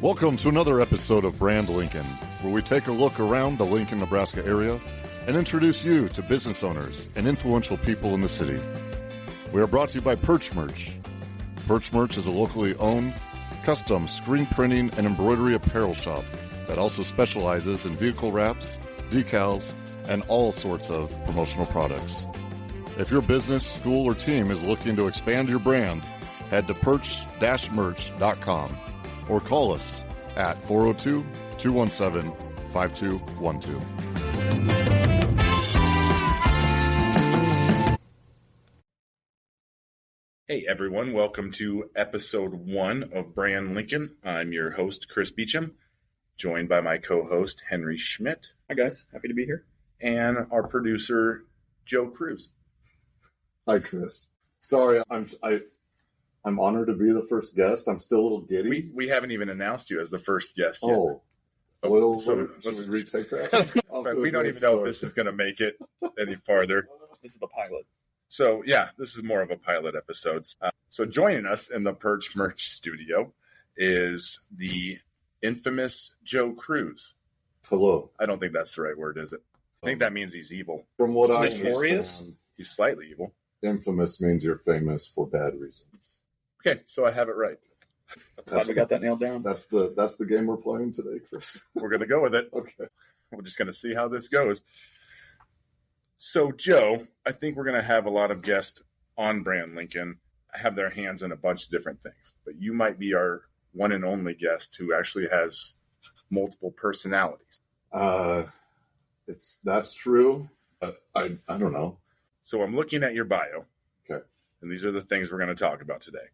Welcome to another episode of Brand Lincoln, where we take a look around the Lincoln, Nebraska area and introduce you to business owners and influential people in the city. We are brought to you by Perch Merch. Perch Merch is a locally owned, custom screen printing and embroidery apparel shop that also specializes in vehicle wraps, decals, and all sorts of promotional products. If your business, school, or team is looking to expand your brand, head to perch-merch.com or call us at 402-217-5212. Hey everyone, welcome to episode 1 of Brand Lincoln. I'm your host, Chris Beecham, joined by my co-host, Henry Schmidt. Hi guys, happy to be here. And our producer, Joe Cruz. Hi, Chris. Sorry, I'm honored to be the first guest. I'm still a little giddy. We haven't even announced you as the first guest yet. Oh, well, so let's retake that. We don't even know if this is going to make it any farther. This is the pilot. So, yeah, this is more of a pilot episode. So joining us in the Perch Merch studio is the infamous Joe Cruz. Hello. I don't think that's the right word, is it? I think that means he's evil. From what I Notorious? understand, He's slightly evil. infamous means you're famous for bad reasons. Okay, so I have it right. Glad we got that nailed down. That's the game we're playing today, Chris. We're going to go with it. Okay. We're just going to see how this goes. So, Joe, I think we're going to have a lot of guests on Brand Lincoln have their hands in a bunch of different things. But you might be our one and only guest who actually has multiple personalities. That's true. I don't know. So I'm looking at your bio. Okay. And these are the things we're going to talk about today.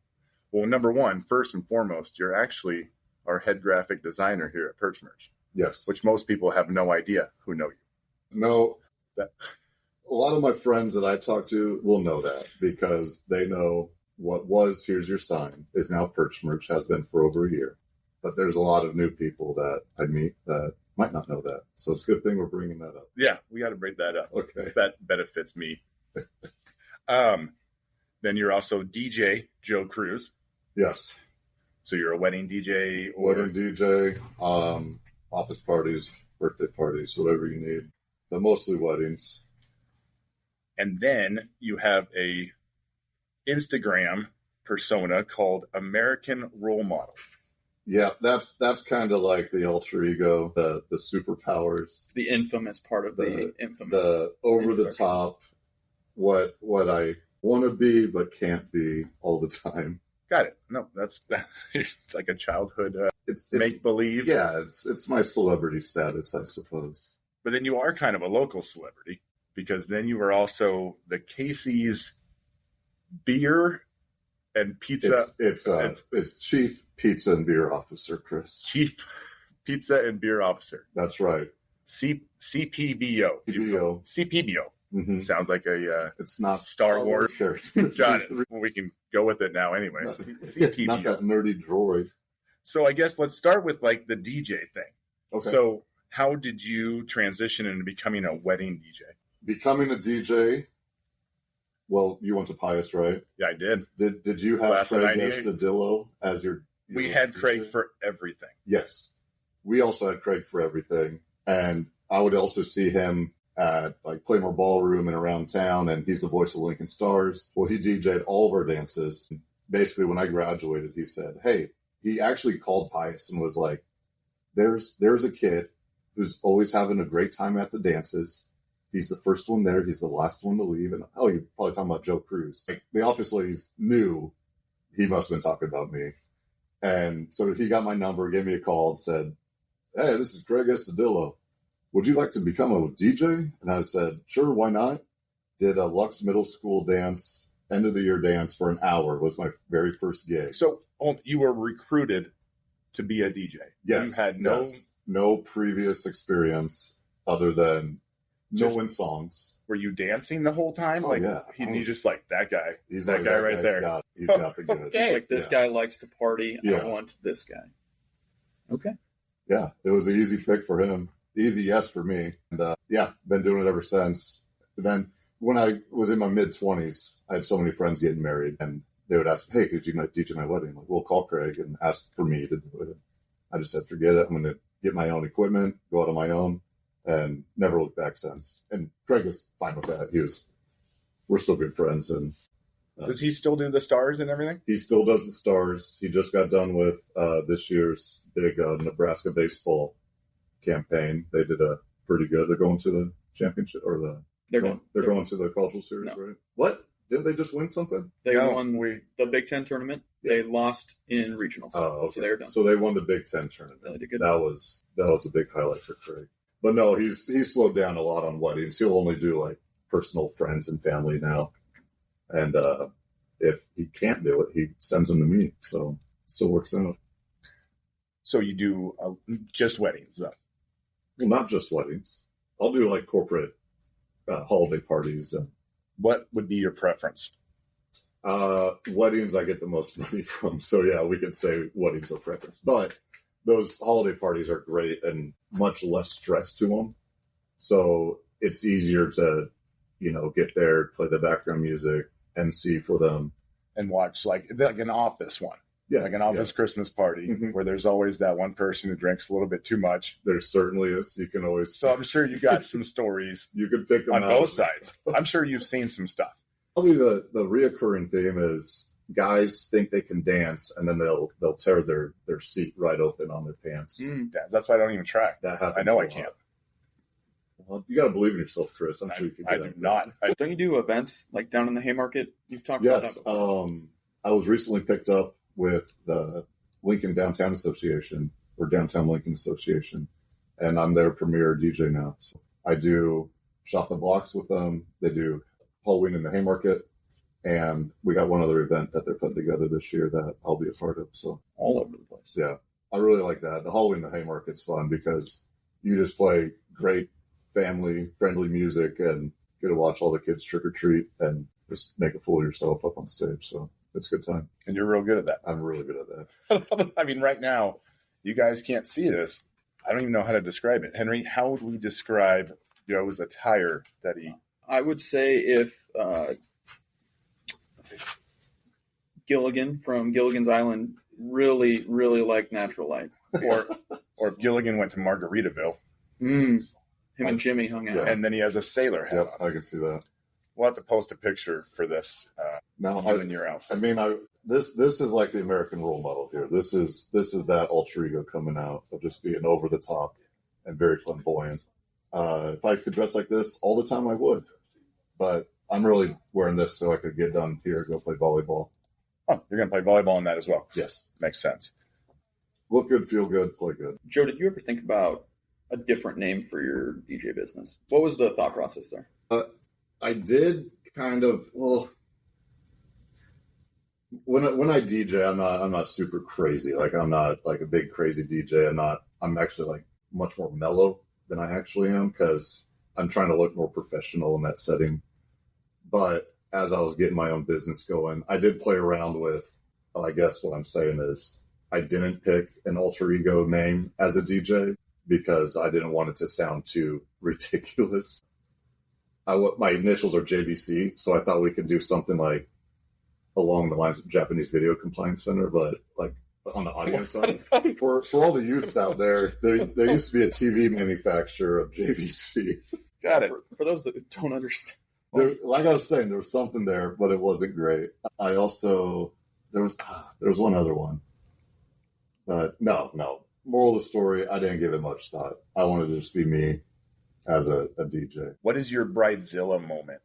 Well, number one, first and foremost, you're actually our head graphic designer here at Perch Merch. Yes. Which most people have no idea who know you. No. That. A lot of my friends that I talk to will know that because they know what was Here's Your Sign is now Perch Merch, has been for over a year. But there's a lot of new people that I meet that might not know that. So it's a good thing we're bringing that up. Yeah, we got to bring that up. Okay. If that benefits me. Then you're also DJ Joe Cruz. Yes. So you're a wedding DJ or Wedding DJ, office parties, birthday parties, whatever you need. But mostly weddings. And then you have a Instagram persona called American Role Model. Yeah, that's kind of like the alter ego, the superpowers, The infamous part of the infamous. the over the top, what I want to be but can't be all the time. Got it. No, it's like a childhood It's make believe. Yeah, it's my celebrity status, I suppose. But then you are kind of a local celebrity because then you were also the Casey's beer and pizza. It's Chief Pizza and Beer Officer, Chris. Chief Pizza and Beer Officer. That's right. CPBO. CPBO. Mm-hmm. Sounds like a it's not Star Wars character. Got it. Well, we can go with it now anyway. CPBO. Not that nerdy droid. So I guess let's start with like the DJ thing. Okay. So how did you transition into becoming a wedding DJ? Becoming a DJ. Well, you went to Pius, right? Yeah, I did. Did you have Class of Craig 98. Estudillo as your We had DJ? Craig for everything. Yes. We also had Craig for everything. And I would also see him at like Playmore Ballroom and around town, and he's the voice of Lincoln Stars. Well, he DJ'd all of our dances. Basically, when I graduated, he said, hey, he actually called Pius and was like, there's a kid who's always having a great time at the dances. He's the first one there. He's the last one to leave. And you're probably talking about Joe Cruz. Like, the office ladies knew he must have been talking about me. And so he got my number, gave me a call, and said, hey, this is Craig Estudillo. Would you like to become a DJ? And I said, sure, why not? Did a Lux Middle School dance, end of the year dance for an hour. Was my very first gig. So you were recruited to be a DJ. Yes. You had no previous experience other than knowing songs. Were you dancing the whole time? Oh, like, yeah. You just like that guy. He's that like, guy right there. He's got the good. Okay. It's like this guy likes to party. Yeah. I want this guy. Okay. Yeah, it was an easy pick for him. Easy yes for me. And been doing it ever since. And then when I was in my mid-20s, I had so many friends getting married, and they would ask, hey, could you DJ my wedding? I'm like, we'll call Craig and ask for me to do it. I just said, forget it. I'm going to get my own equipment, go out on my own, and never looked back since. And Craig was fine with that. We're still good friends. And does he still do the stars and everything? He still does the stars. He just got done with this year's big Nebraska baseball campaign. They did a pretty good. They're going to the championship or they're going to the Cultural Series, no. right? What? Didn't they just win something? They won the Big Ten tournament. Yeah. They lost in regionals. Oh, okay. So they're done. So they won the Big Ten tournament. Really did good. That was a big highlight for Craig. But no, he's slowed down a lot on weddings. He'll only do like personal friends and family now. And if he can't do it, he sends them to me. So it still works out. So you do just weddings, though? Well, not just weddings. I'll do like corporate holiday parties. What would be your preference? Weddings I get the most money from. So yeah, we could say weddings are preference. But those holiday parties are great and much less stress to them. So it's easier to, get there, play the background music, MC for them. And watch like an office one. Yeah. Like an office Christmas party where there's always that one person who drinks a little bit too much. There certainly is. You can always. So I'm sure you got some stories. You can pick them on out. Both sides. I'm sure you've seen some stuff. Probably the reoccurring theme is guys think they can dance and then they'll tear their seat right open on their pants. Yeah, that's why I don't even try. That happens. I know I can't. Well, you got to believe in yourself, Chris. I'm sure you can. I do not. Don't you do events like down in the Haymarket? You've talked about that before. I was recently picked up with the Lincoln Downtown Association or Downtown Lincoln Association, and I'm their premier DJ now. So I do Shop the Blocks with them. They do Halloween in the Haymarket, and we got one other event that they're putting together this year that I'll be a part of. So all over the place. Yeah, I really like that. The Halloween in the Haymarket's fun because you just play great family-friendly music and get to watch all the kids trick-or-treat and just make a fool of yourself up on stage. So it's a good time. And you're real good at that. I'm really good at that. I mean, right now, you guys can't see this. I don't even know how to describe it. Henry, how would we describe Joe's attire that he... I would say if Gilligan from Gilligan's Island really, really liked natural light. Or if Gilligan went to Margaritaville. Him and Jimmy hung out. Yeah. And then he has a sailor hat on. I can see that. We'll have to post a picture for this. In your outfit. I mean, this is like the American role model here. This is that alter ego coming out of just being over the top and very flamboyant. If I could dress like this all the time, I would. But I'm really wearing this so I could get done here, go play volleyball. Oh, you're going to play volleyball in that as well? Yes. Makes sense. Look good, feel good, play good. Joe, did you ever think about a different name for your DJ business? What was the thought process there? I did kind of, well, when I DJ, I'm not super crazy. Like I'm not like a big crazy DJ. I'm actually like much more mellow than I actually am because I'm trying to look more professional in that setting. But as I was getting my own business going, I did play around with, well, I guess what I'm saying is I didn't pick an alter ego name as a DJ because I didn't want it to sound too ridiculous. My initials are JVC, so I thought we could do something like along the lines of Japanese Video Compliance Center, but like on the audience side. For all the youths out there used to be a TV manufacturer of JVC. Got it. For those that don't understand. Like I was saying, there was something there, but it wasn't great. I also, there was one other one. But no. Moral of the story, I didn't give it much thought. I wanted to just be me as a DJ. What is your Bridezilla moment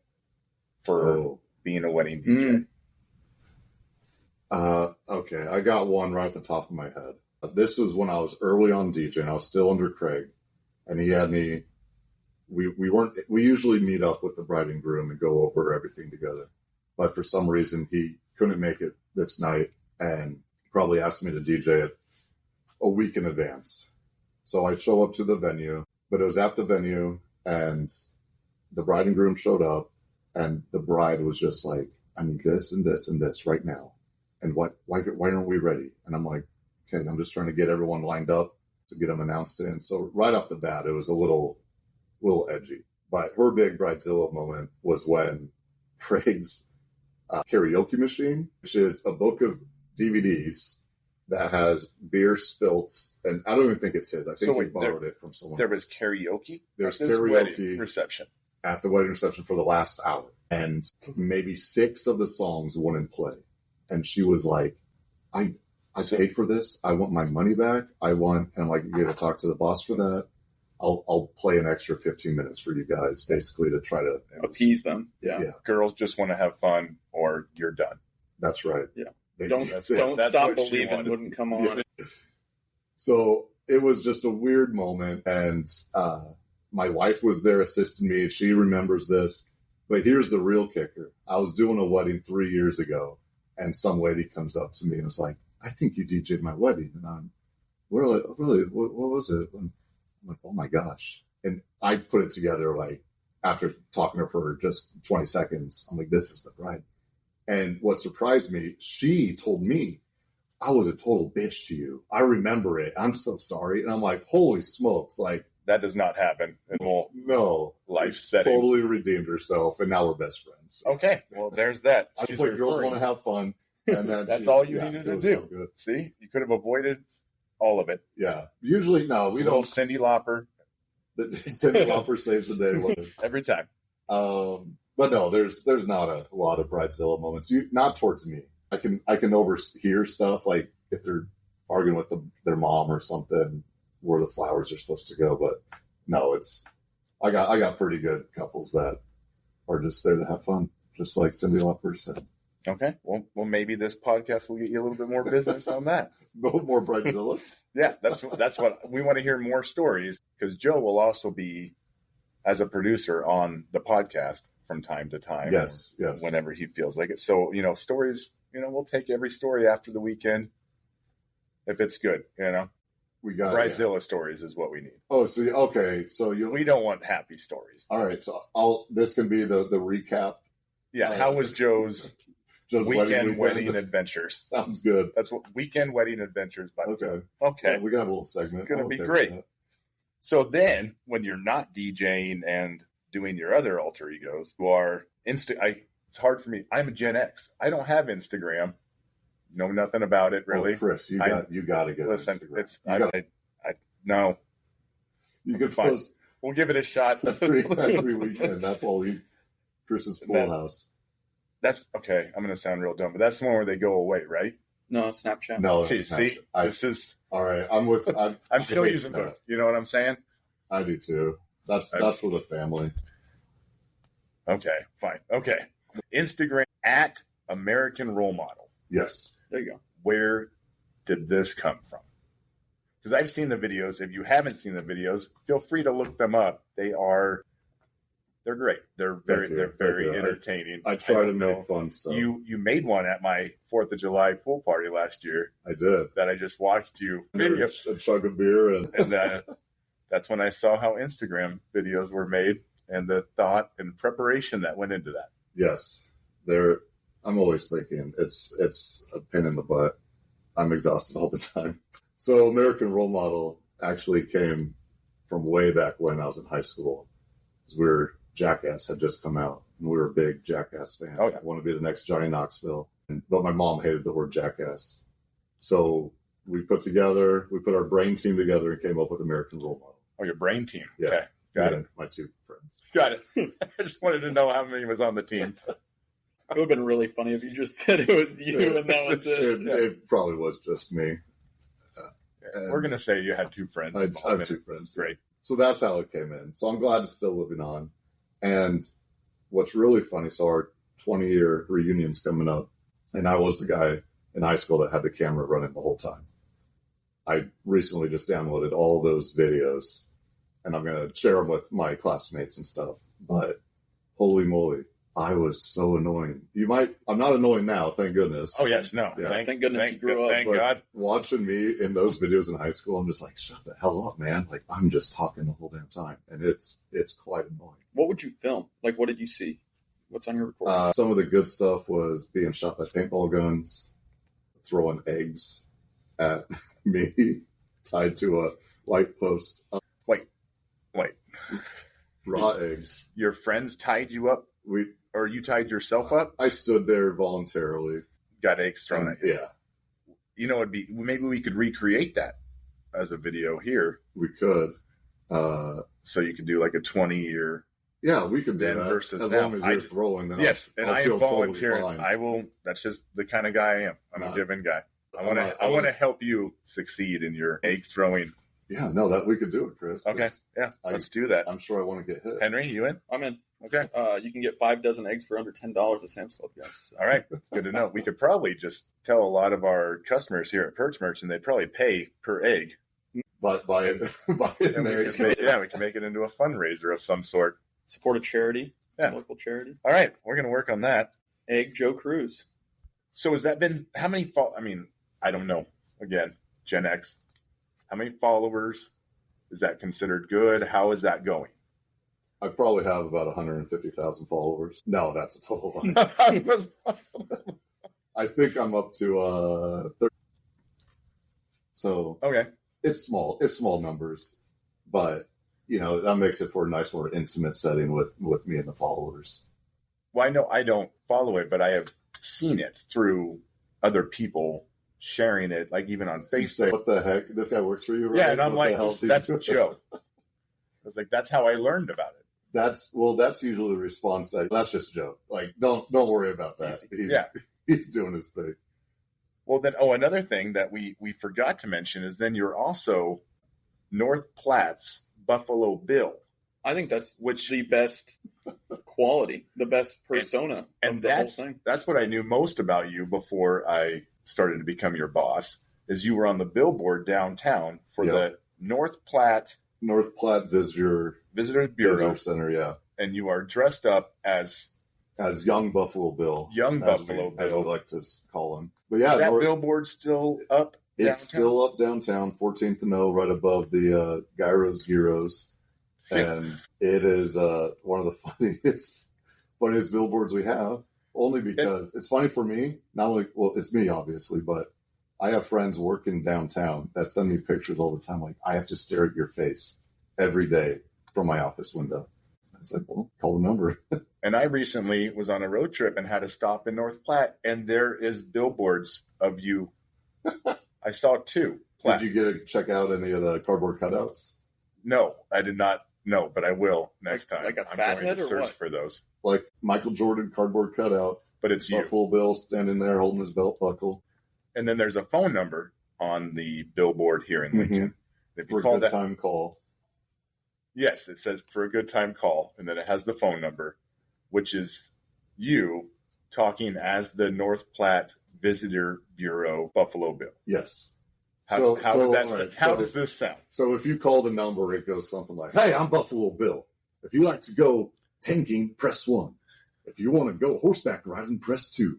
for being a wedding DJ? Okay, I got one right at the top of my head. This was when I was early on DJing. I was still under Craig, and he had me. We usually meet up with the bride and groom and go over everything together, but for some reason he couldn't make it this night, and probably asked me to DJ it a week in advance. So I show up to the venue, but it was at the venue, and the bride and groom showed up, and the bride was just like, "I need this and this and this right now." And why aren't we ready? And I'm like, okay, I'm just trying to get everyone lined up to get them announced in. So right off the bat, it was a little edgy. But her big Bridezilla moment was when Craig's karaoke machine, which is a book of DVDs that has beer spilts, and I don't even think it's his. I think So he wait, borrowed it from someone. There was karaoke. There's at this karaoke wedding reception. at the wedding reception for the last hour, and maybe 6 of the songs wouldn't play. And she was like, I paid for this. I want my money back. And I'm like, you got to talk to the boss for that. I'll play an extra 15 minutes for you guys, basically to try to appease them. Yeah. Girls just want to have fun, or you're done. That's right. Yeah. Don't that's stop what she believing wanted. wouldn't come on. So it was just a weird moment, and my wife was there assisting me. She remembers this, but here's the real kicker. I was doing a wedding 3 years ago, and some lady comes up to me and was like, I think you DJ'd my wedding. And I'm, really, what was it? I'm like, oh my gosh. And I put it together, like, after talking to her for just 20 seconds, I'm like, this is the bride. And what surprised me, she told me, I was a total bitch to you. I remember it. I'm so sorry. And I'm like, holy smokes. Like, that does not happen in no life setting. Totally redeemed herself, and now we're best friends. Okay, well, there's that. I play girls want to have fun. And then that's all you needed to do. Good. See, you could have avoided all of it. Yeah. Usually, no, we don't. Cindy Lauper. Cindy Lauper saves the day every time. But no, there's not a lot of bridezilla moments. Not towards me. I can overhear stuff, like if they're arguing with their mom or something, where the flowers are supposed to go. But no, I got pretty good couples that are just there to have fun, just like Cindy Lauper said. Okay, well, maybe this podcast will get you a little bit more business on that. More bridezillas. Yeah, that's what we want to hear, more stories, because Joe will also be as a producer on the podcast from time to time. Yes. Whenever he feels like it. So, stories, we'll take every story after the weekend if it's good, We got bridezilla stories is what we need. Oh, so okay, so we don't want happy stories. All right, so this can be the recap. Yeah, how was Joe's weekend wedding adventures? Sounds good. That's what weekend wedding adventures. Okay. Yeah, we got a little segment. It's going to be great. So then, when you're not DJing and doing your other alter egos, who are it's hard for me. I'm a Gen X. I don't have Instagram. Know nothing about it really. Oh, Chris, you got to get Instagram. No. You could fine. Post we'll give it a shot every weekend. That's all Chris's pool house. That's okay. I'm going to sound real dumb, but that's the one where they go away, right? No, Snapchat. No, see, Snapchat. This is all right. I'm still using both. You know what I'm saying? I do too. That's for the family. Okay, fine. Okay, Instagram at American Role Model. Yes, there you go. Where did this come from? Because I've seen the videos. If you haven't seen the videos, feel free to look them up. They're great. They're very entertaining. I try to make fun stuff. You made one at my 4th of July pool party last year. I did. That I just watched you video. A chug of beer. And that's when I saw how Instagram videos were made and the thought and preparation that went into that. Yes. I'm always thinking it's a pain in the butt. I'm exhausted all the time. So American Role Model actually came from way back when I was in high school. Jackass had just come out, and we were big Jackass fans. Oh, yeah. I want to be the next Johnny Knoxville. But my mom hated the word Jackass. So we put our brain team together and came up with American Role Model. Oh, your brain team. Yeah. Okay. Got it. My 2 friends. Got it. I just wanted to know how many was on the team. It would have been really funny if you just said it was you and that was it. It probably was just me. We're going to say you had 2 friends. I have 2 friends. Great. So that's how it came in. So I'm glad it's still living on. And what's really funny, so our 20-year reunion's coming up, and I was the guy in high school that had the camera running the whole time. I recently just downloaded all those videos, and I'm going to share them with my classmates and stuff. But holy moly, I was so annoying. I'm not annoying now, thank goodness. Oh, yes, no. Yeah. Thank goodness you grew up. Thank God. Watching me in those videos in high school, I'm just like, shut the hell up, man. Like, I'm just talking the whole damn time. And it's quite annoying. What would you film? Like, what did you see? What's on your recording? Some of the good stuff was being shot by paintball guns, throwing eggs at me, tied to a light post. Wait. Raw eggs. Your friends tied you up? Or you tied yourself up? I stood there voluntarily. Got eggs thrown at you? Yeah. it'd be, maybe we could recreate that as a video here. We could. So you could do like a 20-year. Yeah, we could do then that. versus as now. long as you're throwing. Then Yes, I'll and I feel am totally volunteering. fine. I will. That's just the kind of guy I am. I'm a giving guy. I want to help you succeed in your egg throwing. Yeah, no, that we could do it, Chris. Okay, yeah, let's do that. I'm sure I want to get hit. Henry, you in? I'm in. Okay. You can get 5 dozen eggs for under $10 at Sam's Club, guys. All right, good to know. We could probably just tell a lot of our customers here at Perch Merch, and they'd probably pay per egg. But by we can make it into a fundraiser of some sort. Support a charity, local charity. All right, we're going to work on that. Egg Joe Cruz. So has that been, how many, I don't know. Again, Gen X. How many followers? Is that considered good? How is that going? I probably have about 150,000 followers. No, that's a total lie. I think I'm up to 30. So okay, it's small. It's small numbers, but that makes it for a nice, more intimate setting with me and the followers. Well, I know I don't follow it, but I have seen it through other people sharing it, like even on Facebook. Say, what the heck? This guy works for you, right? Yeah, and I'm what like, that's Joe. I was like, that's how I learned about it. That's usually the response. That's just Joe. Like, don't worry about that. He's doing his thing. Well, then, another thing that we forgot to mention is then you're also North Platte's Buffalo Bill. I think that's the best quality, the best persona of the whole thing. That's what I knew most about you before I started to become your boss, is you were on the billboard downtown for the North Platte Visitor Bureau Center, yeah. And you are dressed up as young Buffalo Bill. As we like to call him. But yeah, is that billboard still up downtown? It's still up downtown, 14th and O, right above the Gyros. And it is one of the funniest billboards we have, only because it's funny for me. Not only, well, it's me, obviously, but I have friends working downtown that send me pictures all the time. Like, I have to stare at your face every day from my office window. I was like, well, call the number. And I recently was on a road trip and had to stop in North Platte, and there is billboards of you. I saw 2. Did you get to check out any of the cardboard cutouts? No, I did not. No, but I will next time. Like a I'm fat going head to or search what? for those. Like Michael Jordan cardboard cutout. But it's you. Buffalo Bill standing there holding his belt buckle. And then there's a phone number on the billboard here in Lincoln. Mm-hmm. If you for a good time call. Yes, it says for a good time call. And then it has the phone number, which is you talking as the North Platte Visitor Bureau Buffalo Bill. Yes. How does this sound? So if you call the number, it goes something like, hey, I'm Buffalo Bill. If you like to go tanking, press 1. If you want to go horseback riding, press 2.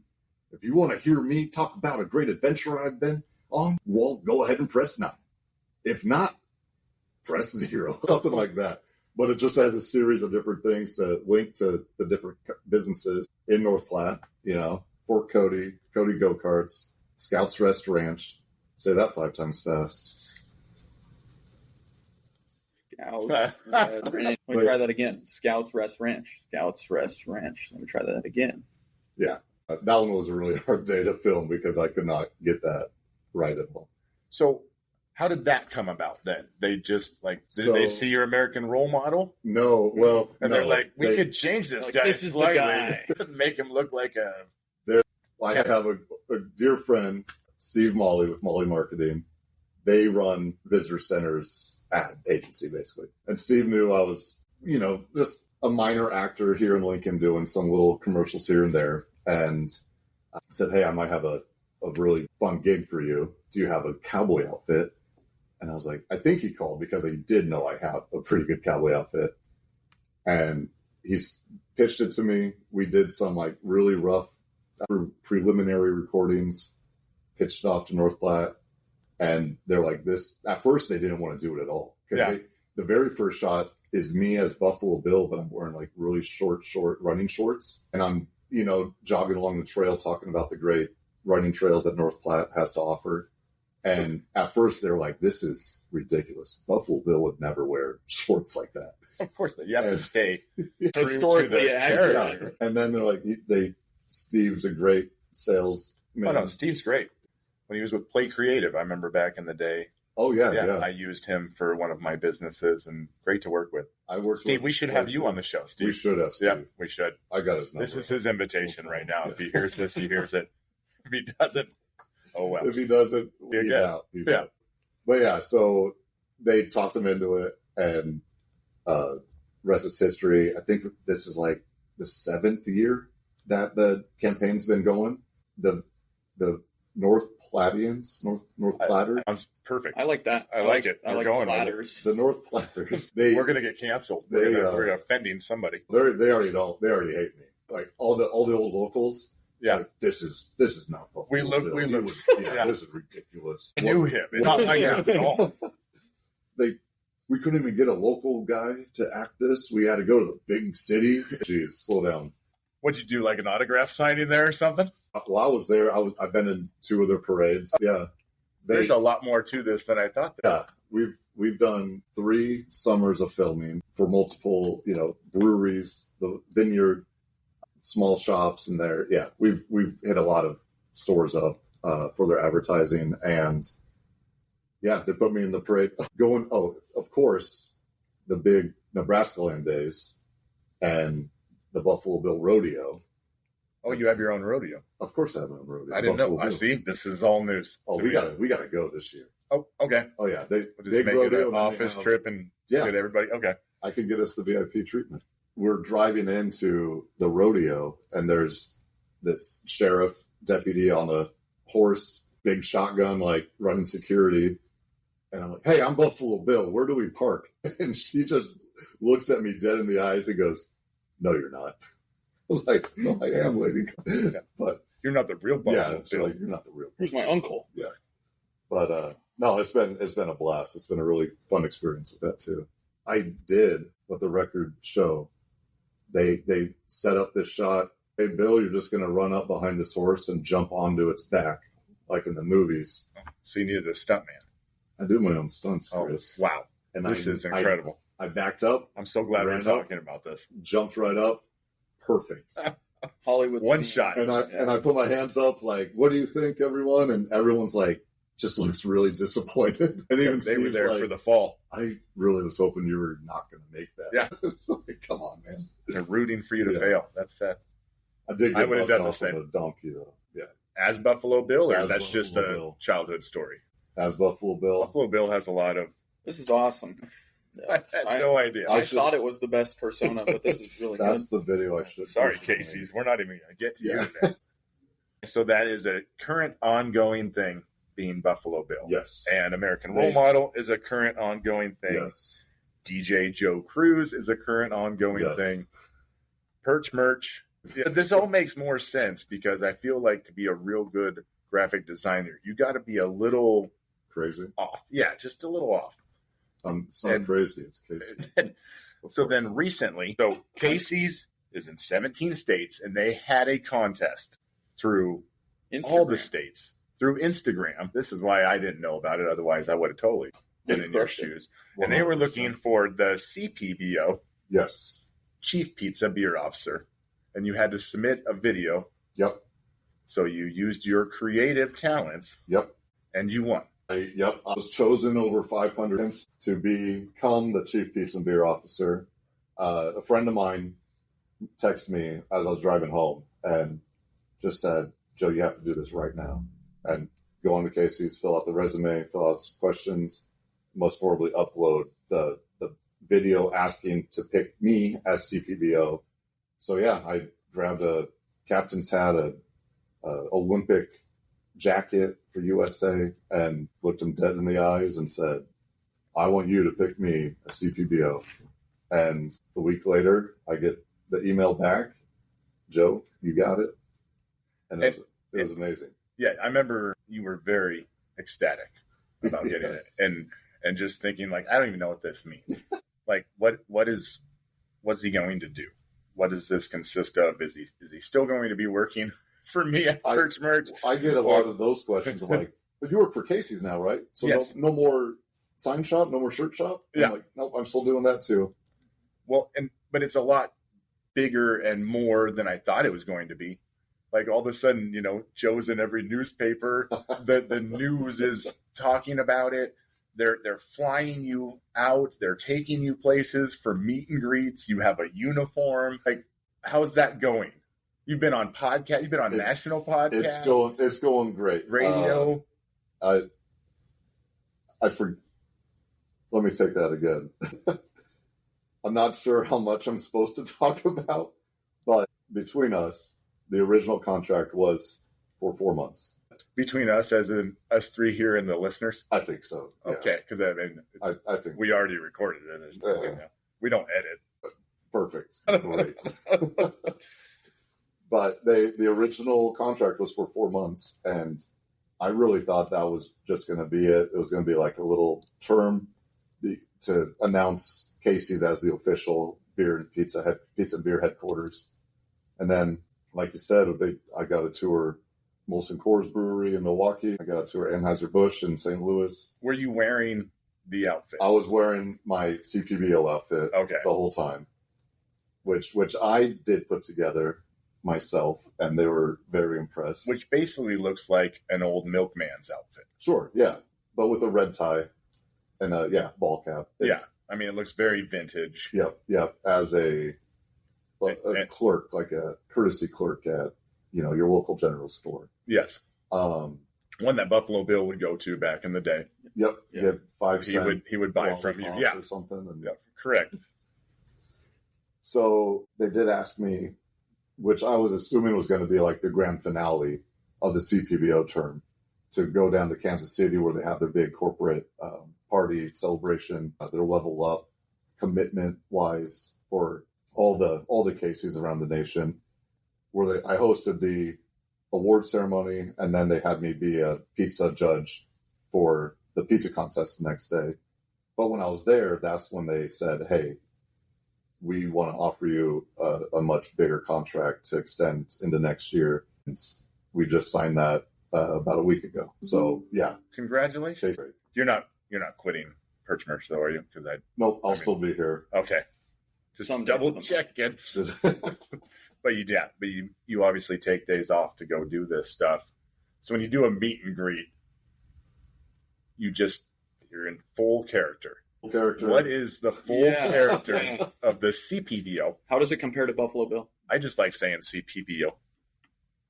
If you want to hear me talk about a great adventure I've been on, well, go ahead and press 9. If not, press 0. Something like that. But it just has a series of different things to link to the different businesses in North Platte, Fort Cody Go-Karts, Scouts Rest Ranch. Say that 5 times fast. Scouts Rest Ranch. Let me try that again. Scouts Rest Ranch. Scouts Rest Ranch. Let me try that again. Yeah. That one was a really hard day to film because I could not get that right at all. So how did that come about then? They just did they see your American role model? No. Well, and they're like, we could change this guy. This is the guy. Make him look like a... I have a dear friend, Steve Molly with Molly Marketing. They run visitor centers ad agency, basically. And Steve knew I was, just a minor actor here in Lincoln doing some little commercials here and there. And I said, hey, I might have a really fun gig for you. Do you have a cowboy outfit? And I was like, I think he called because he did know I have a pretty good cowboy outfit. And he's pitched it to me. We did some really rough preliminary recordings, pitched off to North Platte, and they're like this. At first, they didn't want to do it at all because the very first shot is me as Buffalo Bill, but I'm wearing really short running shorts, and I'm jogging along the trail talking about the great running trails that North Platte has to offer. And at first, they're like, "This is ridiculous. Buffalo Bill would never wear shorts like that." Of course, you have to stay historically accurate. And then they're like, Steve's a great salesman. Oh no, Steve's great. when he was with Play Creative. I remember back in the day. Oh yeah. I used him for one of my businesses, and great to work with. I worked. Steve, we should have you on the show, Steve. We should have. Steve. Yeah, we should. I got his number. This is his invitation right now. If he hears this, he hears it. If he doesn't, oh well. If he doesn't, he's out. He's out. But yeah, so they talked him into it, and rest is history. I think this is like the 7th year that the campaign's been going. The North Platters. Sounds perfect. I like that. I like it. I like going platters. The North Platters. We're going to get canceled. We're offending somebody. They already don't. They already hate me. Like all the old locals. Yeah, like, this is not Buffalo we look. Yeah, this is ridiculous. I knew him. It's not like that at all. We couldn't even get a local guy to act this. We had to go to the big city. Jeez, slow down. What'd you do? Like an autograph signing there or something? Well, I was there. I've been in 2 of their parades. Yeah, there's a lot more to this than I thought. Yeah, we've done 3 summers of filming for multiple, breweries, the vineyard, small shops in there. Yeah, we've hit a lot of stores up for their advertising, and yeah, they put me in the parade. Of course, the big Nebraska Land Days and the Buffalo Bill Rodeo. Oh, you have your own rodeo? Of course, I have my own rodeo. I didn't know. I see. This is all news. Oh, we gotta go this year. Oh, okay. Oh yeah, we'll just make it an office trip and get everybody. Okay, I can get us the VIP treatment. We're driving into the rodeo, and there's this sheriff deputy on a horse, big shotgun, like running security. And I'm like, "Hey, I'm Buffalo Bill. Where do we park?" And she just looks at me dead in the eyes and goes, "No, you're not." I was like, "No, I am, lady." Yeah. But you're not the real Buffalo Bill. Like, you're not the real. Who's my uncle? Yeah. But no, it's been a blast. It's been a really fun experience with that too. I did what the records show. They set up this shot. Hey, Bill, you're just going to run up behind this horse and jump onto its back, like in the movies. So you needed a stuntman. I do my own stunts, Chris. Oh, wow. And this is incredible. I backed up. I'm so glad we're talking about this. Jumped right up. Perfect. Hollywood one shot. And I put my hands up like, "What do you think, everyone?" And everyone's like, just looks really disappointed. And even they were there for the fall. I really was hoping you were not going to make that. Yeah. Like, come on, man. They're rooting for you to fail. That's that. I would have done the same. A donkey, though. Yeah. As Buffalo Bill, or As that's Buffalo just a Bill. childhood story? As Buffalo Bill. Buffalo Bill has a lot of... This is awesome. Yeah. I had no idea. I thought it was the best persona, but this is really That's good. the video I should. Sorry, Casey's. We're not even going to get to you today. So that is a current ongoing thing, being Buffalo Bill. Yes. And American Role Model is a current ongoing thing. Yes. DJ Joe Cruz is a current ongoing Yes. thing. Perch merch. Yeah, this all makes more sense because I feel like to be a real good graphic designer, you got to be a little Crazy. off. Yeah, just a little off. It's not crazy. It's Casey. So then recently, Casey's is in 17 states, and they had a contest through all the states through Instagram. This is why I didn't know about it. Otherwise, I would have totally been in your shoes. And they were looking for the CPBO, Yes. Chief Pizza Beer Officer, and you had to submit a video. Yep. So you used your creative talents. Yep. And you won. I was chosen over 500 to become the Chief Pizza and Beer Officer. A friend of mine texted me as I was driving home and just said, "Joe, you have to do this right now." And go on to Casey's, fill out the resume, fill out some questions, most probably upload the video asking to pick me as CPBO. So yeah, I grabbed a captain's hat, a Olympic jacket for USA, and looked him dead in the eyes and said, "I want you to pick me a CPBO." And a week later, I get the email back, "Joe, you got it." And it was amazing. Yeah, I remember you were very ecstatic about getting Yes. it, and just thinking like, I don't even know what this means. Like, what's he going to do? What does this consist of? Is he still going to be working for me at Perch Merch? I get a lot of those questions of like, "But you work for Casey's now, right? So yes. no more sign shop, no more shirt shop?" Yeah. I'm like, "Nope, I'm still doing that too." Well, but it's a lot bigger and more than I thought it was going to be. Like all of a sudden, Joe's in every newspaper. The news is talking about it. They're flying you out. They're taking you places for meet and greets. You have a uniform. Like, how's that going? You've been on podcast. You've been on national podcasts. It's going great. Radio. Let me take that again. I'm not sure how much I'm supposed to talk about, but between us, the original contract was for 4 months. Between us, as in us three here and the listeners? I think so. Yeah. Okay, because I think we already recorded it. We don't edit. Perfect. Great. But the original contract was for 4 months, and I really thought that was just going to be it. It was going to be like a little term to announce Casey's as the official beer and pizza and beer headquarters. And then, like you said, I got a tour Molson Coors Brewery in Milwaukee. I got a tour Anheuser-Busch in St. Louis. Were you wearing the outfit? I was wearing my CPBO outfit the whole time, which I did put together myself, and they were very impressed. Which basically looks like an old milkman's outfit. Sure, yeah, but with a red tie and a ball cap. It looks very vintage. Yep. As a clerk, like a courtesy clerk at your local general store. Yes. One that Buffalo Bill would go to back in the day. Yep. He had 5 cents. He would buy from you. Yeah. Or something. And correct. So they did ask me, which I was assuming was going to be like the grand finale of the CPBO term, to go down to Kansas City where they have their big corporate party celebration, their level up commitment wise for all the Casey's around the nation, where I hosted the award ceremony, and then they had me be a pizza judge for the pizza contest the next day. But when I was there, that's when they said, hey, we want to offer you a much bigger contract to extend into next year. And we just signed that about a week ago. So yeah, congratulations. You're not quitting Perch Merch though, are you? Nope, I'll still be here. Okay, just double check again. But you obviously take days off to go do this stuff. So when you do a meet and greet, you're in full character. What is the full character of the CPBO? How does it compare to Buffalo Bill? I just like saying CPBO.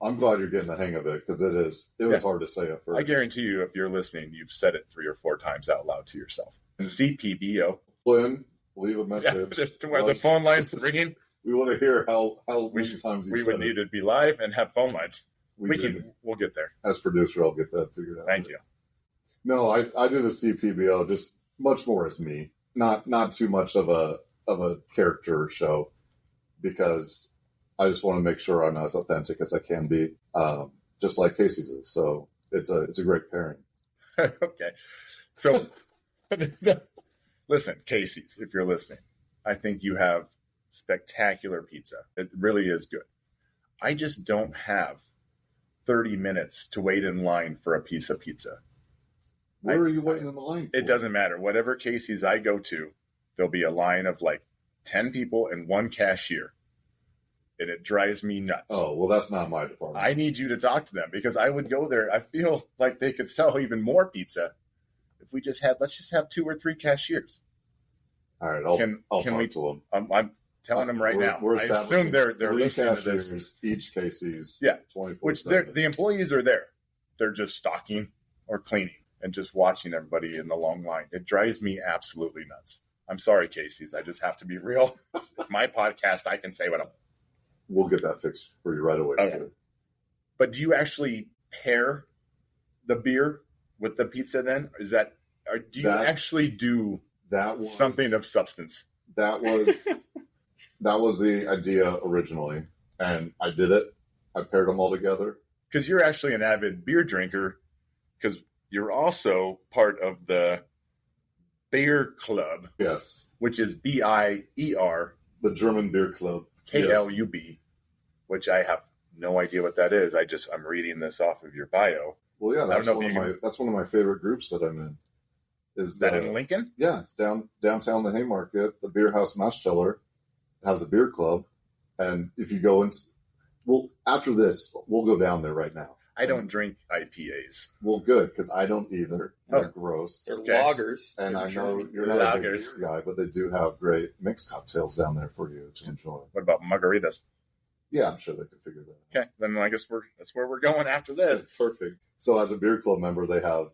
I'm glad you're getting the hang of it, because it was hard to say at first. I guarantee you, if you're listening, you've said it 3 or 4 times out loud to yourself. CPBO. Glenn, leave a message. Where the phone line's ringing. We want to hear how many times you said it. We would need to be live and have phone lines. We'll get there. As producer, I'll get that figured out. Thank you. No, I do the CPBO just much more as me, not too much of a character show, because I just want to make sure I'm as authentic as I can be, just like Casey's is. So it's a great pairing. Okay, so listen, Casey's, if you're listening, I think you have spectacular pizza. It really is good. I just don't have 30 minutes to wait in line for a piece of pizza. Where are you waiting in the line for? It doesn't matter. Whatever Casey's I go to, there'll be a line of like 10 people and 1 cashier. And it drives me nuts. Oh, well, that's not my department. I need you to talk to them, because I would go there. I feel like they could sell even more pizza if let's just have 2 or 3 cashiers. All right, I'll talk to them. I'm telling them right now. I assume they're listening to this. Each Casey's. Yeah, 24/7. Which the employees are there. They're just stocking or cleaning and just watching everybody in the long line. It drives me absolutely nuts. I'm sorry, Casey's. I just have to be real. My podcast, I can say what I'm. We'll get that fixed for you right away. Okay. So. But do you actually pair the beer with the pizza then? Do you actually do something of substance? That was the idea originally, and I did it. I paired them all together. Because you're actually an avid beer drinker, because you're also part of the Beer Club. Yes. Which is BIER. The German Beer Club. KLUB, which I have no idea what that is. I'm reading this off of your bio. Well, yeah, that's one of my favorite groups that I'm in. Is that in Lincoln? Yeah, it's downtown the Haymarket. The Beer House Maschiller has a beer club, and if you go into, Well, after this, we'll go down there right now. I don't drink IPAs. Well, good, because I don't either. They're gross. They're Okay. lagers. And I know German. you're not a big Lagers. beer guy, but they do have great mixed cocktails down there for you to enjoy. What about margaritas? Yeah, I'm sure they could figure that out. Okay, then I guess that's where we're going after this. That's perfect. So as a beer club member, they have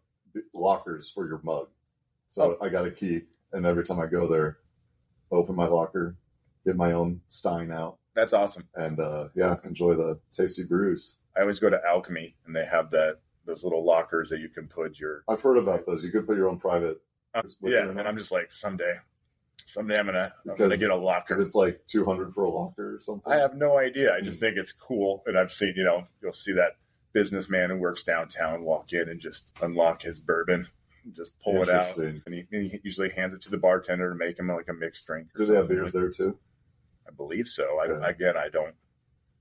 lockers for your mug. So I got a key, and every time I go there, open my locker, get my own stein out, That's awesome. and enjoy the tasty brews. I always go to Alchemy, and they have those little lockers that you can put your. I've heard about those. You could put your own private. Yeah, and I'm just like, someday I'm gonna Because- get a Because locker. it's like $200 for a locker or something. I have no idea. I just think it's cool, and I've seen you'll see that businessman who works downtown walk in and just unlock his bourbon, and just pull it out, Interesting. and he usually hands it to the bartender to make him like a mixed drink. or Do they have something beers like- there too? I believe so. Yeah. I don't.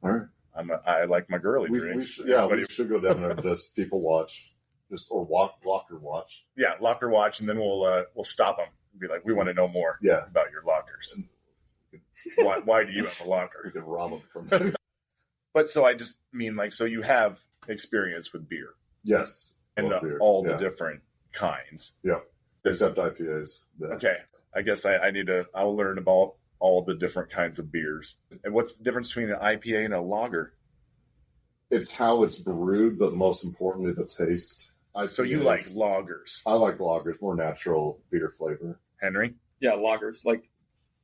All right. I like my girly We drinks. should, Everybody- we should go down there and just people watch, locker watch. yeah, locker watch, and then we'll stop them and be like, we want to know more Yeah, about your lockers. Why do you have a we locker? can rob them from there. But so I just mean so you have experience with beer Yes, and love beer. all the Yeah. different kinds. Yeah. Except IPAs. Yeah. Okay, I guess I'll learn about all the different kinds of beers. And what's the difference between an IPA and a lager? It's how it's brewed, but most importantly, the taste. So you like lagers, I like lagers, more natural beer flavor. Henry? Yeah, lagers like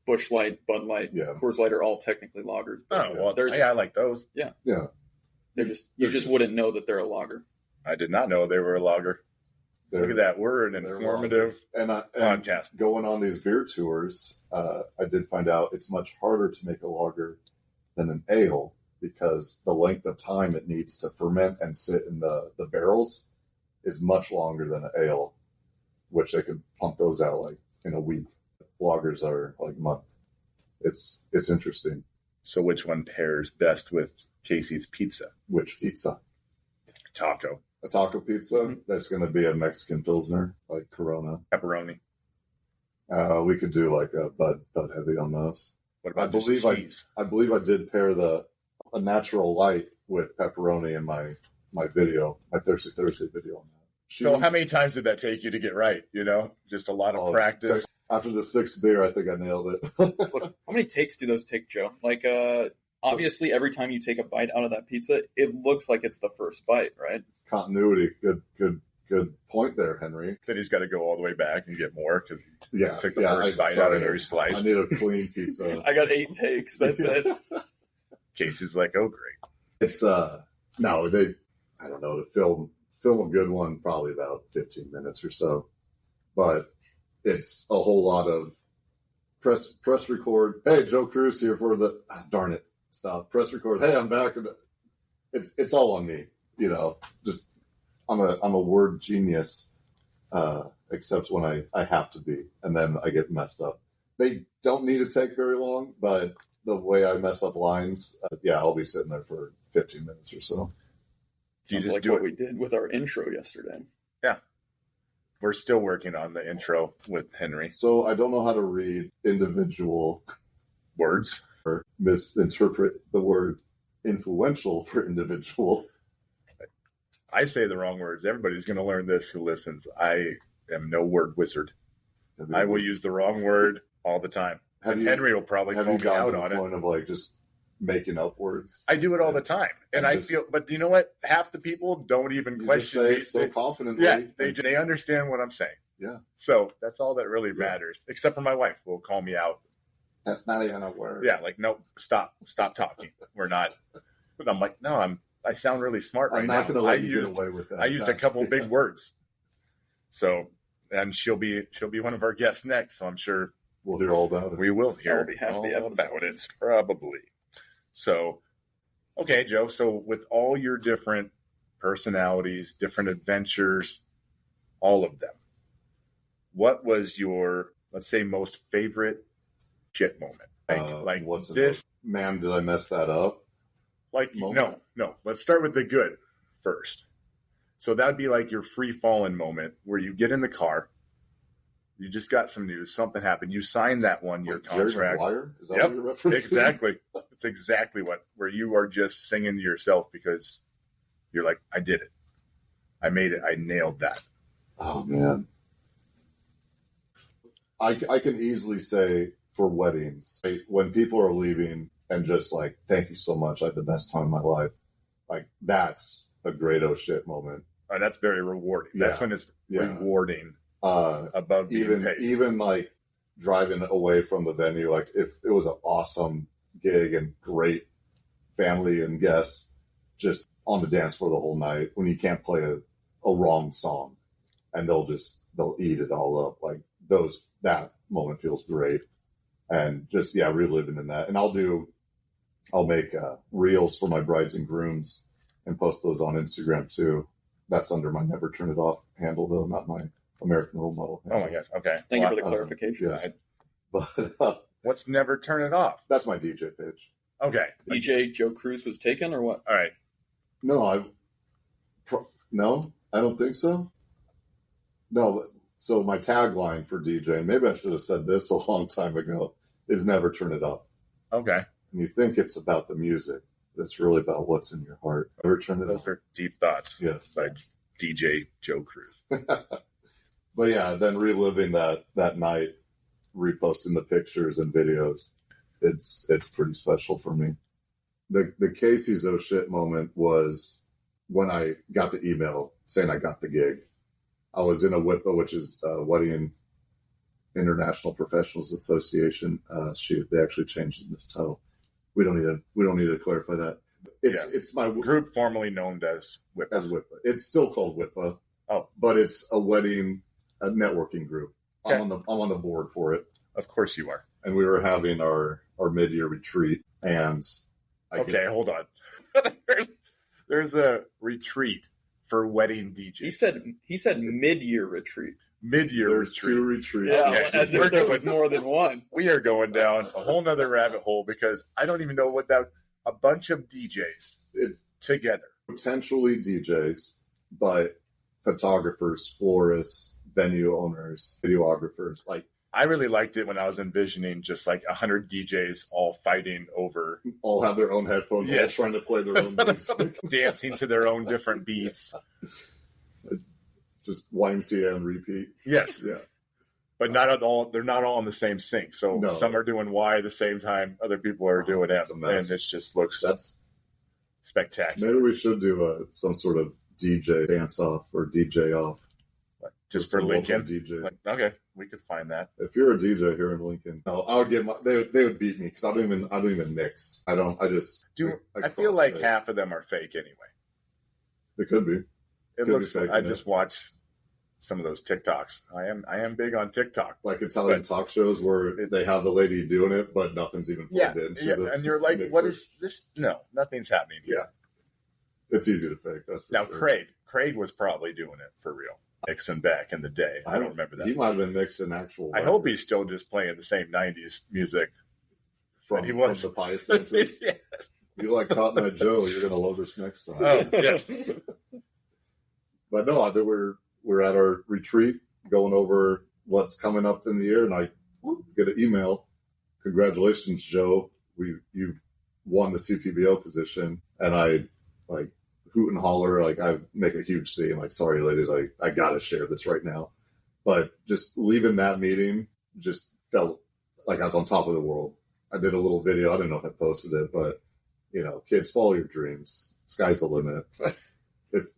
Busch Light, Bud Light, Yeah. Coors Light are all technically lagers. Oh, well, There's- I like those. Yeah. They're you just wouldn't know that they're a lager. I did not know they were a lager. Look at that. We're an they're informative And podcast. going on these beer tours, I did find out it's much harder to make a lager than an ale because the length of time it needs to ferment and sit in the barrels is much longer than an ale, which they could pump those out like in a week. Lagers are like month. It's interesting. So which one pairs best with Casey's pizza? Which pizza? Taco. A taco pizza? Mm-hmm. That's going to be a Mexican Pilsner, like Corona. Pepperoni. We could do like a Bud Heavy on those. What about I believe just cheese? I believe I did pair a natural light with pepperoni in my video, my Thursday video on that. So Cheese- how many times did that take you to get right? Just a lot of Oh, practice. After the sixth beer, I think I nailed it. How many takes do those take, Joe? Like, obviously, every time you take a bite out of that pizza, it looks like it's the first bite, right? It's continuity. Good point there, Henry. Then he's got to go all the way back and get more because Yeah, took the yeah, first bite out sorry. of every slice. I need a clean pizza. I got 8 takes. That's it. Casey's like, oh great. It's no, I don't know, to film a good one probably about 15 minutes or so, but it's a whole lot of press record. Hey, Joe Cruz here for the darn it, stop. Press record. Hey, I'm back. It's all on me, just I'm a word genius, except when I have to be, and then I get messed up. They don't need to take very long, but the way I mess up lines, I'll be sitting there for 15 minutes or so. Do you Sounds just like do what it? we did with our intro yesterday. We're still working on the intro with Henry. So I don't know how to read individual Words. or misinterpret the word influential for individual. I say the wrong words. Everybody's going to learn this who listens. I am no word wizard. I will use the wrong word all the time. Have you, Henry will probably have call you me gotten out to the on it. point of like just making up words? I do it all the time, and I just- feel. But you know what? Half the people don't even You just question say me. it so confidently. Yeah, they understand what I'm saying. Yeah. So that's all that really Yeah. matters. Except for my wife, will call me out. That's not even a word. Yeah, like no, stop talking. We're not. But I'm like, no, I sound really smart right I'm now. not going to let I you used, get away with that. I used a That's- couple big words. So, and she'll be one of our guests next. So I'm sure We'll hear all about it. we will hear That'll be half all the episode. about it, probably. So, okay, Joe. So with all your different personalities, different adventures, all of them, what was your, let's say, most favorite shit moment? Like what's this? Man, did I mess that up? Like Moment? no. Let's start with the good first. So that'd be like your free falling moment where you get in the car, You just got some news. Something happened. You signed that 1-year Like Jerry contract. Maguire? Is that Yep, what you're referencing? Exactly. It's exactly where you are just singing to yourself because you're like, I did it. I made it. I nailed that. Oh, man. I can easily say for weddings, when people are leaving and just like, thank you so much. I had the best time of my life. Like, that's a great oh shit moment. That's very rewarding. That's when it's rewarding above being paid. Even like driving away from the venue, like if it was an awesome gig and great family and guests just on the dance floor the whole night when you can't play a wrong song and they'll eat it all up. Like that moment feels great. And just, reliving in that. And I'll make reels for my brides and grooms and post those on Instagram too. That's under my Never Turn It Off handle though, not my American Role Model handle. Oh my gosh. Okay. Thank you for the clarification. Yeah. But What's Never Turn It Off? that's my DJ page. Okay. DJ Joe Cruz was taken or what? All right. No, no, I don't think so. No, so my tagline for DJ, maybe I should have said this a long time ago, is never turn it off. Okay. And you think it's about the music, but it's really about what's in your heart. Never turn it Those off. are deep thoughts. Yes. By DJ Joe Cruz. But yeah, then reliving that night, reposting the pictures and videos, it's pretty special for me. The Casey's oh shit moment was when I got the email saying I got the gig. I was in a WIPA, which is Wedding International Professionals Association. They actually changed the title. We don't need to clarify that. It's my group formerly known as WIPA. As WIPA. It's still called WIPA. Oh, but it's a wedding networking group. Okay. I'm on the board for it. Of course you are. And we were having our mid-year retreat, and hold on. there's a retreat for wedding DJs. He said mid-year retreat. There's retreat. 2 retreats. Yeah, Okay. as if there was more than one. We are going down a whole nother rabbit hole because I don't even know what a bunch of DJs together. Potentially DJs, but photographers, florists, venue owners, videographers. Like, I really liked it when I was envisioning just like 100 DJs all fighting over. all have their own headphones, Yes. all trying to play their own music. Dancing to their own different beats. Just YMCA on repeat. Yes. Yeah. But they're not all in the same sync. So No. some are doing Y at the same time, other people are doing M. it's a mess. And it just looks That's spectacular. maybe we should do some sort of DJ dance off or DJ off. Just for Lincoln. DJs. Okay, we could find that. If you're a DJ here in Lincoln, no, I would get they would beat me because I don't even mix. I feel like half of them are fake anyway. It could be. It Could be looks. fake, I yeah. just watch some of those TikToks. I am big on TikTok. Like Italian talk shows where they have the lady doing it, but nothing's even plugged into and you're like, mixer. what is this? No, nothing's happening here. Yeah. It's easy to fake. That's for Now, sure. Craig was probably doing it for real. Nixon back in the day. I don't remember that. He might have been mixing actual. I hope he's still just playing the same 90s music. from, he was. from the Pious dancers. Yes. You like Cotton Eye Joe, you're going to love this next time. Oh, yes. But no, we're at our retreat going over what's coming up in the year, and I get an email. Congratulations, Joe. You've won the CPBO position. And I like hoot and holler, like I make a huge scene, like, sorry ladies, I gotta share this right now. But just leaving that meeting just felt like I was on top of the world. I did a little video. I don't know if I posted it, but kids, follow your dreams. Sky's the limit.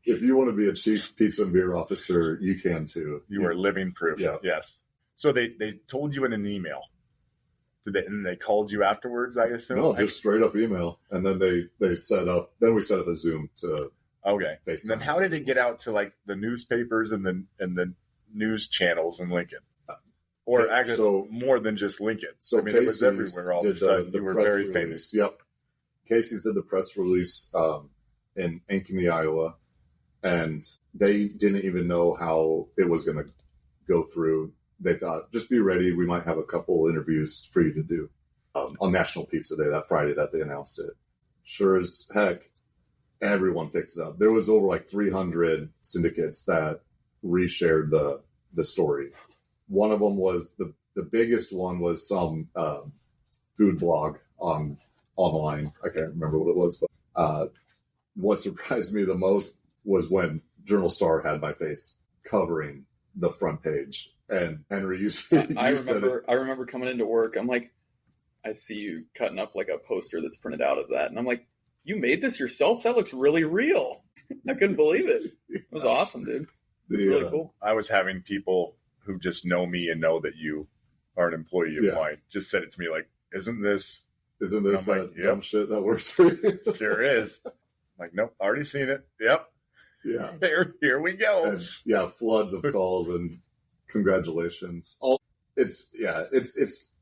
If you want to be a chief pizza and beer officer, you can too. You are living proof. Yeah. Yes. So they told you in an email. And they called you afterwards, I assume? No, just straight up email. And then we set up a Zoom to Okay. FaceTime. And then how did it get out to like the newspapers and the news channels in Lincoln? Or I guess more than just Lincoln. So it was Casey's everywhere all of a sudden. the You were press very release. famous. Yep. Casey's did the press release in Ankeny, Iowa, and they didn't even know how it was going to go through. They thought, just be ready. We might have a couple interviews for you to do on National Pizza Day, that Friday that they announced it. Sure as heck, everyone picked it up. There was over like 300 syndicates that reshared the story. one of them was the biggest one was some food blog online. I can't remember what it was, but what surprised me the most was when Journal Star had my face covering the front page. And Henry, I remember coming into work. I'm like, I see you cutting up like a poster that's printed out of that, and I'm like, you made this yourself? That looks really real. I couldn't believe it. It was awesome, dude. Really cool. I was having people who just know me and know that you are an employee of mine just said it to me like, isn't this that like, dumb shit that works for you? Sure is. I'm like, nope, already seen it. Yep. Yeah. Here we go. And, floods of calls and congratulations. It's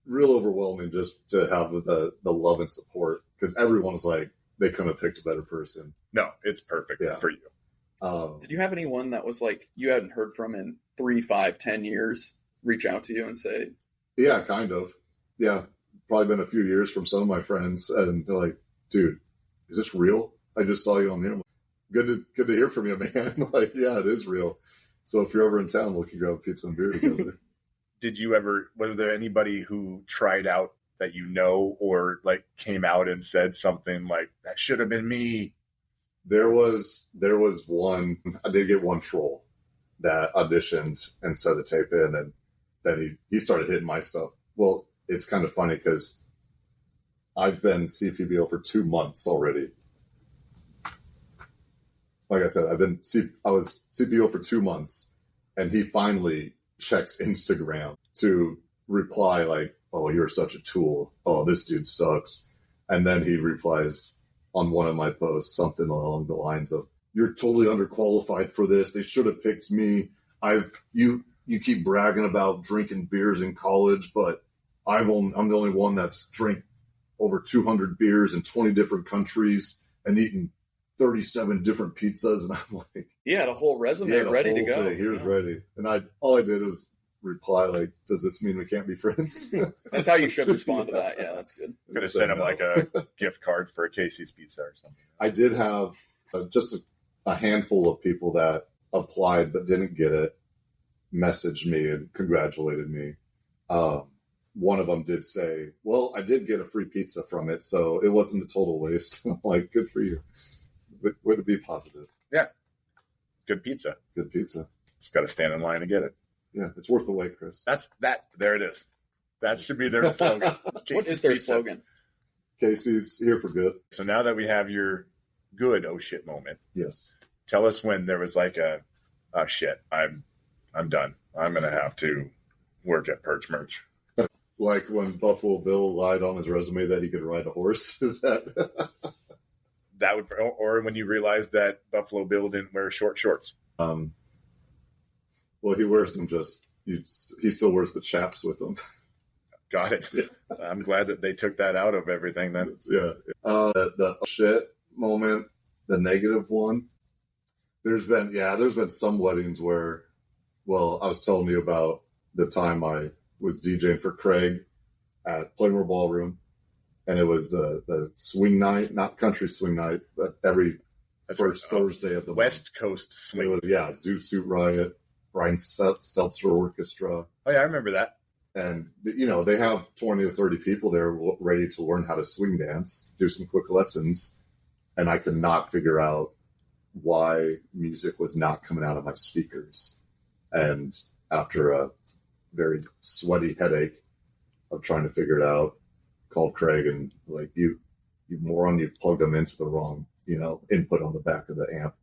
real overwhelming just to have the love and support, because everyone was like, they couldn't have picked a better person. No, it's perfect for you. Did you have anyone that was like you hadn't heard from in 3, 5, 10 years reach out to you and say, yeah, kind of. Yeah. Probably been a few years from some of my friends, and they're like, dude, is this real? I just saw you on the internet. Good to hear from you, man. Like, yeah, it is real. So if you're ever in town, we can grab pizza and beer together. Was there anybody who tried out that you know, or like came out and said something like, that should have been me? There was one. I did get one troll that auditioned and sent the tape in, and then he started hitting my stuff. Well, it's kind of funny because I've been CPBO for 2 months already. Like I said, I was CPO for 2 months, and he finally checks Instagram to reply like, oh, you're such a tool. Oh, this dude sucks. And then he replies on one of my posts something along the lines of, you're totally underqualified for this. They should have picked me. You keep bragging about drinking beers in college, but I'm the only one that's drank over 200 beers in 20 different countries and eaten 37 different pizzas. And I'm like, he had a whole resume ready to go. He was ready. And all I did was reply like, does this mean we can't be friends? That's how you should respond to that. Yeah, that's good. Could have sent him like a gift card for a Casey's Pizza or something. I did have just a handful of people that applied but didn't get it messaged me and congratulated me. One of them did say, well, I did get a free pizza from it, so it wasn't a total waste. I'm like, good for you. Way to be positive. Yeah. Good pizza. Good pizza. Just got to stand in line to get it. Yeah, it's worth the wait, Chris. There it is. That should be their slogan. What is their slogan? Casey's here for good. So now that we have your good oh shit moment, yes, tell us when there was like oh shit, I'm done. I'm gonna have to work at Perch Merch. Like when Buffalo Bill lied on his resume that he could ride a horse. Is that that would, or when you realized that Buffalo Bill didn't wear short shorts? Well, he wears them he still wears the chaps with them. Got it. I'm glad that they took that out of everything then. Yeah. The shit moment, the negative one. There's been some weddings where, well, I was telling you about the time I was DJing for Craig at Playmore Ballroom, and it was the swing night, not country swing night, but every first Thursday of the West Coast swing. It was, Zoot Suit Riot, Brian Seltzer Orchestra. Oh yeah, I remember that. And, they have 20 to 30 people there ready to learn how to swing dance, do some quick lessons. And I could not figure out why music was not coming out of my speakers. And after a very sweaty headache of trying to figure it out, called Craig and like, you moron, you plugged them into the wrong, input on the back of the amp.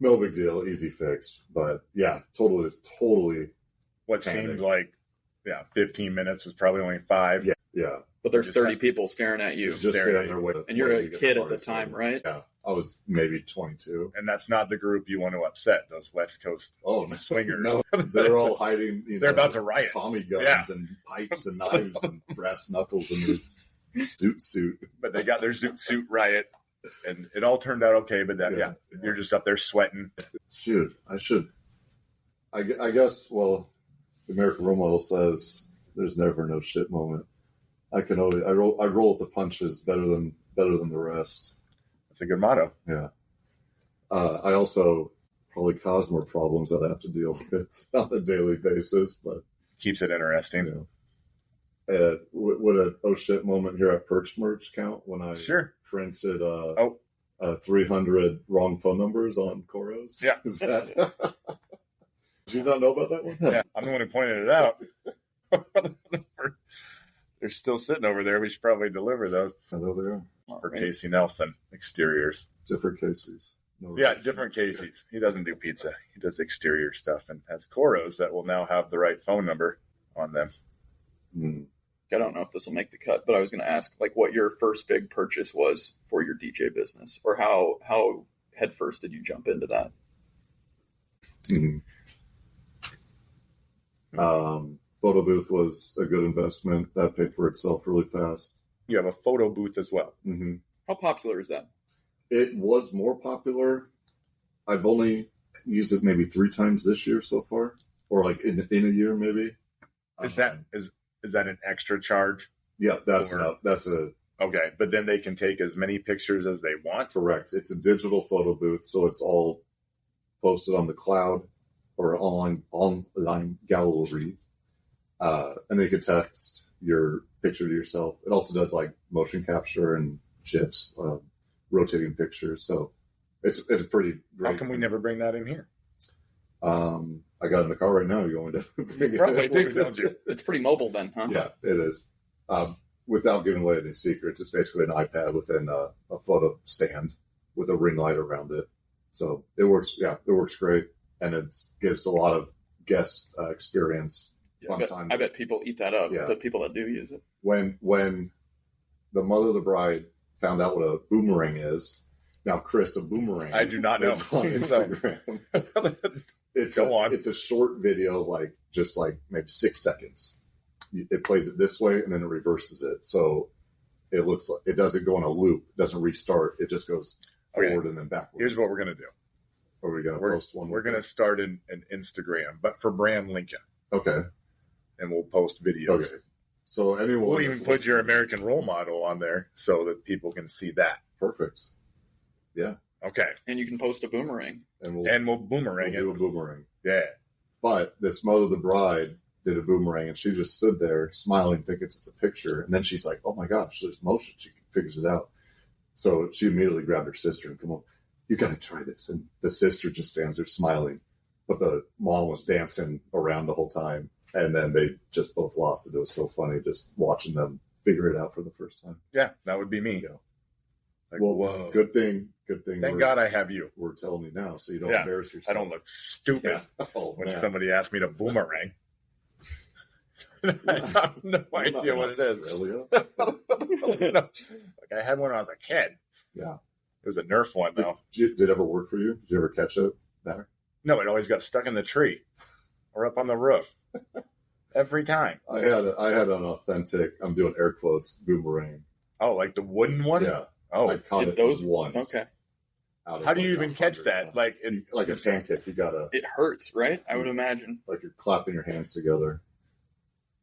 No big deal, easy fix. But yeah, totally. What seemed like 15 minutes was probably only 5. Yeah. But there's 30 people staring at you. Just staring their way. And you're a kid at the time, right? Yeah. I was maybe 22. And that's not the group you want to upset, those West Coast swingers. No, they're all hiding, they're about to riot. Tommy guns and pipes and knives and brass knuckles and their zoot suit. But they got their zoot suit riot. And it all turned out okay, but you're just up there sweating. Shoot, I should. I guess, well, the American role model says there's never no shit moment. I roll with the punches better than the rest. That's a good motto. Yeah. I also probably cause more problems that I have to deal with on a daily basis. But Keeps it interesting. you know, would a oh shit moment here at Perch Merch count when I Sure. printed 300 wrong phone numbers on Coros? Yeah. Is that? Did you not know about that one? Yeah, I'm the one who pointed it out. They're still sitting over there. We should probably deliver those I know they are. for Casey Nelson exteriors. Different cases. No Yeah, relation. different Casey's. He doesn't do pizza. He does exterior stuff and has Coros that will now have the right phone number on them. I don't know if this will make the cut, but I was going to ask, like, what your first big purchase was for your DJ business, or how headfirst did you jump into that? Photo booth was a good investment. That paid for itself really fast. You have a photo booth as well. How popular is that? It was more popular. I've only used it maybe 3 times this year so far, or like in a year maybe. Is that an extra charge? Yeah, that's Or- that's a Okay, but then they can take as many pictures as they want. correct. It's a digital photo booth, so it's all posted on the cloud or online gallery, and you can text your picture to yourself. It also does like motion capture and GIFs, rotating pictures. So it's a pretty great. How come we never bring that in here? I got in the car right now. You're going to bring it Probably in. do, don't you? It's pretty mobile then, huh? Yeah, it is. Without giving away any secrets, it's basically an iPad within a photo stand with a ring light around it. So it works. Yeah, it works great, and it gives a lot of guest experience. Yeah, Fun time. I bet people eat that up. Yeah. The people that do use it. When the mother of the bride found out what a boomerang is, now Chris, a boomerang. I do not know. is on Instagram. It's a short video, just maybe 6 seconds. It plays it this way and then it reverses it. So it looks like it doesn't go on a loop. It doesn't restart. It just goes forward and then backwards. Here's what we're going to do. Are we going to post one? We're going to start an Instagram, but for Brand Lincoln. Okay. And we'll post videos. Okay. So anyone. We'll even put your American role model on there so that people can see that. Perfect. Yeah. Okay. And you can post a boomerang. And we'll boomerang do a boomerang. Yeah. But this mother of the bride did a boomerang, and she just stood there smiling, thinking it's a picture. And then she's like, "Oh my gosh, there's motion." She figures it out. So she immediately grabbed her sister and, "Come on, you got to try this." And the sister just stands there smiling, but the mom was dancing around the whole time. And then they just both lost it. It was so funny just watching them figure it out for the first time. Yeah, that would be me. Yeah. Like, well, whoa. Good thing. Thank God I have you. We're telling you now, so you don't Yeah, embarrass yourself. I don't look stupid when man. somebody asks me to boomerang. I have no idea what it is. Australia. Like I had one when I was a kid. Yeah. It was a Nerf one, though. Did it ever work for you? Did you ever catch it there? No, it always got stuck in the tree or up on the roof. Every time. I had an authentic, I'm doing air quotes, boomerang. Oh, like the wooden one? Yeah. Oh, I caught Did it those once. Okay. how do you even catch that? Like, Like a pancake. You gotta, It hurts, right? I would imagine. like you're clapping your hands together.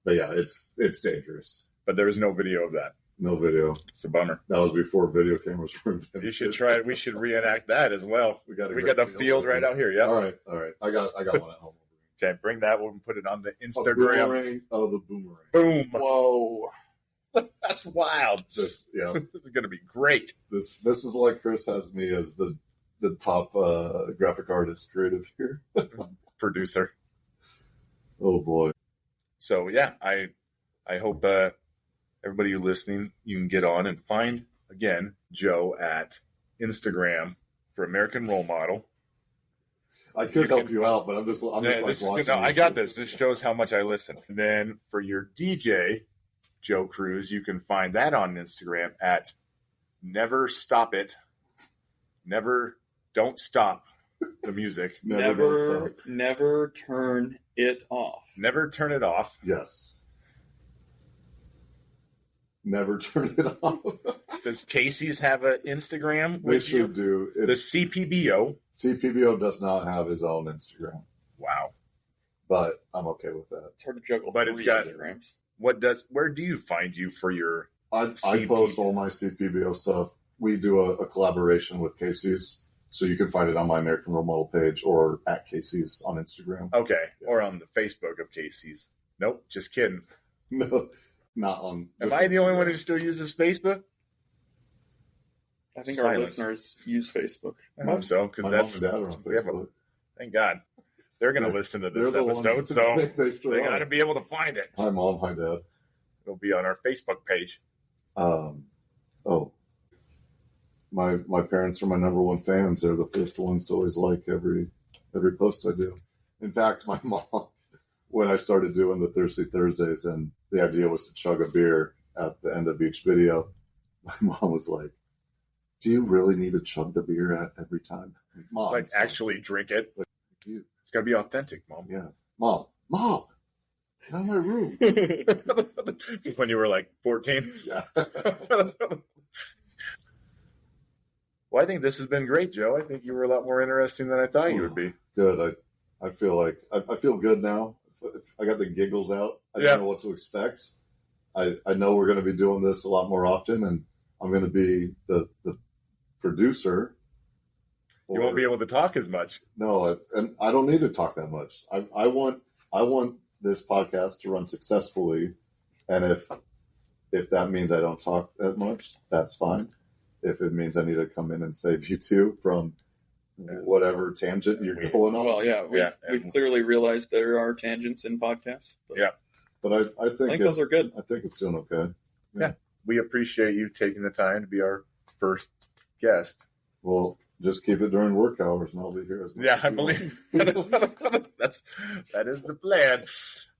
But yeah, it's dangerous. but there was no video of that. No video. It's a bummer. That was before video cameras were invented. You should try it. We should reenact that as well. We got the field right out here. Yeah. All right. I got one at home. Okay, bring that. We'll put it on the A Instagram. boomerang of the boomerang. Boom. Whoa. That's wild. This This is going to be great. This is why Chris has me as the top graphic artist creative here. Producer. Oh boy. So yeah, I hope everybody who's listening, you can get on and find again Joe at Instagram for American Role Model. I could help you out, but I'm just watching. I got this. This shows how much I listen. And then for your DJ, Joe Cruz, you can find that on Instagram at Never Stop It. Never Don't Stop the music. Never turn it off. Never turn it off. Yes. Never turn it off. Does Casey's have an Instagram? They should do. The CPBO. CPBO does not have his own Instagram, Wow. but I'm okay with that. It's hard to juggle But it's 3 got- Instagrams. Where do you find you for your I post all my CPBO stuff. We do a collaboration with Casey's, So you can find it on my American Role Model page or at Casey's on Instagram. Okay. Or on the Facebook of Casey's. Nope. Just kidding. No, not on. Am I the only one who still uses Facebook? I think our listeners use Facebook. I hope so, because that's mom and dad are on Facebook. Thank God. They're going to listen to this episode, so they got to be able to find it. Hi, Mom. Hi, Dad. It'll be on our Facebook page. My parents are my number one fans. They're the first ones to always like every post I do. In fact, my mom, when I started doing the Thirsty Thursdays, and the idea was to chug a beer at the end of each video, my mom was like, "Do you really need to chug the beer at every time?" Mom, like actually drink it. Like, it's got to be authentic, Mom. Yeah, Mom, get out of my room. Just when you were like 14. Yeah. Well, I think this has been great, Joe. I think you were a lot more interesting than I thought you would be. Good. I feel like I feel good now. I got the giggles out. I don't know what to expect. I know we're going to be doing this a lot more often, and I'm going to be the producer. You won't be able to talk as much. No, and I don't need to talk that much. I want this podcast to run successfully, and if that means I don't talk that much, that's fine. If it means I need to come in and save you two from whatever tangent you're going on. Well, yeah, we've clearly realized there are tangents in podcasts. But I think those are good. I think it's doing okay. Yeah. We appreciate you taking the time to be our first guest. Well, just keep it during work hours, and I'll be here as much. Yeah, I believe that is the plan.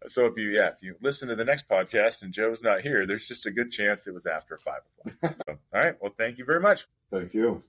So if you listen to the next podcast and Joe's not here, there's just a good chance it was after 5 o'clock. So, all right. Well, thank you very much. Thank you.